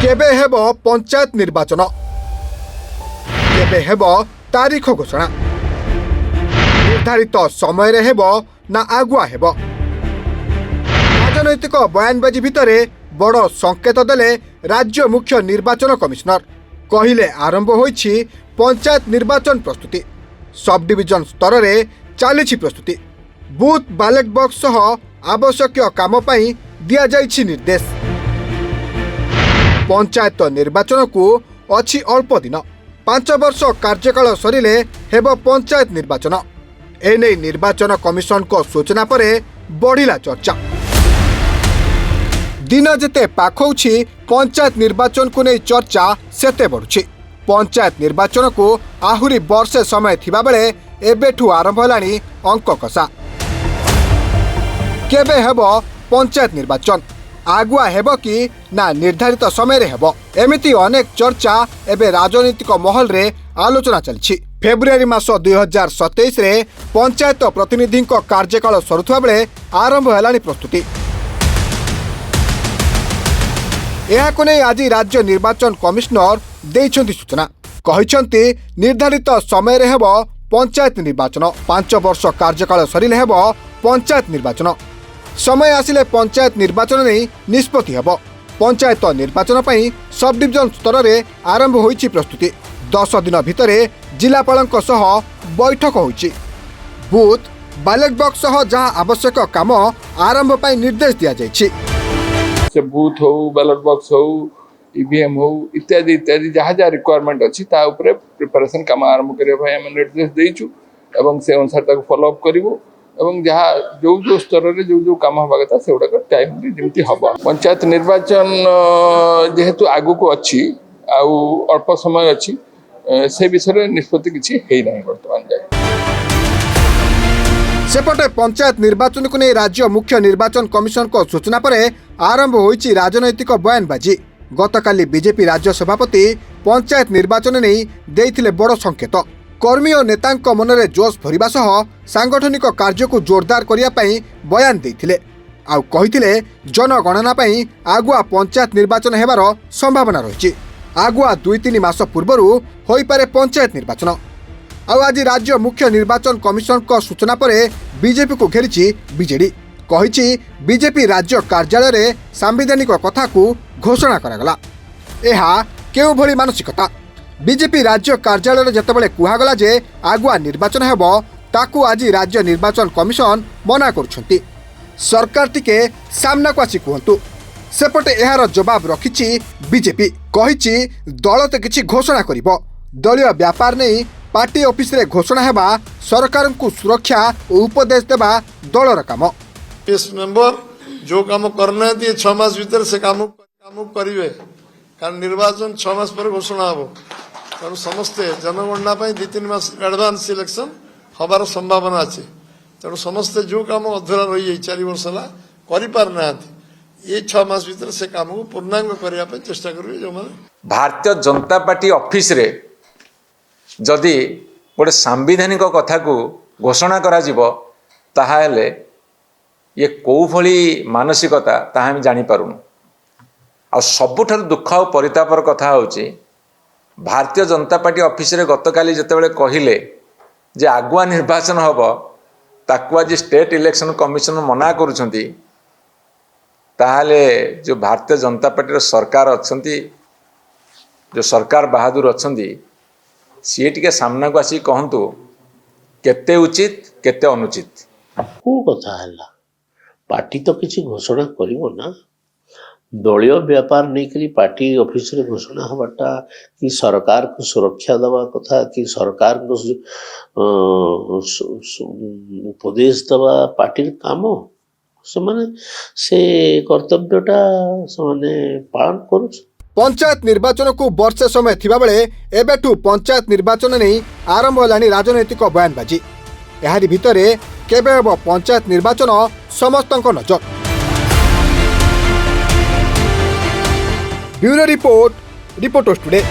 केबे हेबो पंचायत निर्वाचन केबे हेबो तारीख घोषणा निर्धारित समय रे हेबो ना आगुआ हेबो राजनैतिक बयानबाजी भितरे बड़ संकेत देले राज्य मुख्य निर्वाचन कमिशनर कहिले आरंभ होईछि पंचायत निर्वाचन प्रस्तुति सब डिविजन स्तर रे चली प्रस्तुति बूथ बैलेट बॉक्स सह आवश्यक काम पई दिया जाइछि निर्देश पंचायत निर्वाचन को अछि अल्प दिन 5 वर्ष कार्यकाल सरिले हेबो पंचायत निर्वाचन एने निर्वाचन कमिशन को सूचना परे बढ़िला चर्चा दिन जेते पाखौछि पंचायत निर्वाचन को नहीं चर्चा सेते बढ़ुछि पंचायत निर्वाचन को आहुरी वर्षे समय थिबा बेले एबेठू आरंभ हलानी अंक कषा केबे हेबो पंचायत निर्वाचन आगुआ हेबो कि ना निर्धारित समय रे हेबो एमिति अनेक चर्चा एबे राजनीतिक महल रे आलोचना चलछि फेब्रुआरी मास 2027 रे पंचायत प्रतिनिधि कार्यकाल सरुथुवा बेले आरंभ हलानी प्रस्तुति एहाको नै आज राज्य निर्वाचन कमिशनर देइछन्ति सूचना कहिछन्ति निर्धारित समय रे हेबो पंचायत निर्वाचन 5 वर्ष कार्यकाल सरिले हेबो पंचायत निर्वाचन समय आसिले पंचायत निर्वाचन नहीं निष्पत्ति हेबो पंचायत निर्वाचन पई सब डिविजन स्तर रे आरंभ होईछि प्रस्तुति 10 दिन भितरे जिलापालक सह बैठक होईछि बूथ बैलेट बॉक्स सह जहाँ आवश्यक काम आरंभ पई निर्देश दिया जाइछि से बूथ हो बैलेट बॉक्स हो ईवीएम हो इत्यादि इत्यादि जहाँ जहाँ रिक्वायरमेंट अच्छी ता उपरे प्रिपरेशन काम आरंभ करिया भाई हम निर्देश देइछु एवं से अनुसार ताको फॉलो अप करिवो एवं जहाँ जो स्तर रे जो काम हवा कथा से उडा टाइम जेमती हबा पंचायत निर्वाचन जेहेतु आगु को अच्छी आउ अल्प समय अच्छी से विषय निष्पत्ति किछि हेइ नाही वर्तमान जाय सेपटे पंचायत निर्वाचन को नहीं राज्य मुख्य निर्वाचन कमिशन को सूचना पर आरंभ होईछि राजनैतिक बयानबाजी गतकाली बीजेपी राज्य सभापति पंचायत निर्वाचन नहीं देइथिले बड़ संकेत कर्मी और नेतांक मनरे जोश भरिबा सह सांगठनिक कार्य को जोरदार करिया पई बयान देइथिले आउ कहिथिले जनगणना पई आगुआ पंचायत निर्वाचन हेबार संभावना रहिछि आगुआ 2-3 मास पूर्वरु होई पारे पंचायत निर्वाचन आउ आज राज्य मुख्य निर्वाचन कमिशन को सूचना पर बीजेपी को घेरिछि बीजेडी कहिछि बीजेपी राज्य कार्यालय रे संवैधानिक कथा को घोषणा करागला एहा केउ भली मानसिकता बीजेपी राज्य कार्यालय जेतेबेले कुहागला जे आगुआ निर्वाचन हेबो ताकू आज राज्य निर्वाचन कमिशन मना करुछंती सरकार टिके सामना को आसी कहंतु सेपटे एहार जवाब रखिछि बीजेपी कहिछि दल तो किछि घोषणा करिवो दलीय व्यापार नहीं पार्टी ऑफिस रे घोषणा हेबा सरकार को सुरक्षा और उपदेश देबा दलर काम इस मेंबर जो काम करना है 6 मास भीतर से काम करिवे कारण निर्वाचन 6 मास पर घोषणा हबो तेणु समस्ते जनगणना 2-3 मास एडवांस इलेक्शन हबार संभावना अच्छे तेणु समस्ते जो काम अधूरा रही 4 वर्ष है करना ये 6 मास भीतर से काम को पूर्णांग करने चेष्टा करेंगे जो मैंने भारतीय जनता पार्टी ऑफिस रे जदि गोटे सांविधानिक कथा को घोषणा करा जिवो ताहाले ये कौ भली मानसिकता ताहा हम जानी पारुनु आ सबुठार दुख और परितापर कथा होची भारतीय जनता पार्टी ऑफिस रे गतकाली जेतेबेले कहिले जे आगुआ निर्वाचन हबो ताकू आज स्टेट इलेक्शन कमिशन मना करुछंती ताहाले जो भारतीय जनता पार्टी सरकार अच्छंती जो सरकार बहादुर अच्छंती सी टिके सामना को आसी कहंतु केते उचित केते अनुचित को कथा हला पार्टी तो किसी घोषणा करिवो ना दलीय व्यापार नहीं करी पार्टी ऑफिस रे घोषणा हबाटा कि सरकार को सुरक्षा दवा कथा कि सरकार को उपदेश दवा पार्टी काम से कर्तव्यटा से पालन करू पंचायत निर्वाचन को वर्षे समय थिबा बेले एबेठू पंचायत निर्वाचन नहीं आरंभ हलानी राजनैतिक बयानबाजी एहारी भितरे केबे हेबो पंचायत निर्वाचन समस्तक नजर ब्यूरो रिपोर्ट रिपोर्टर्स टुडे।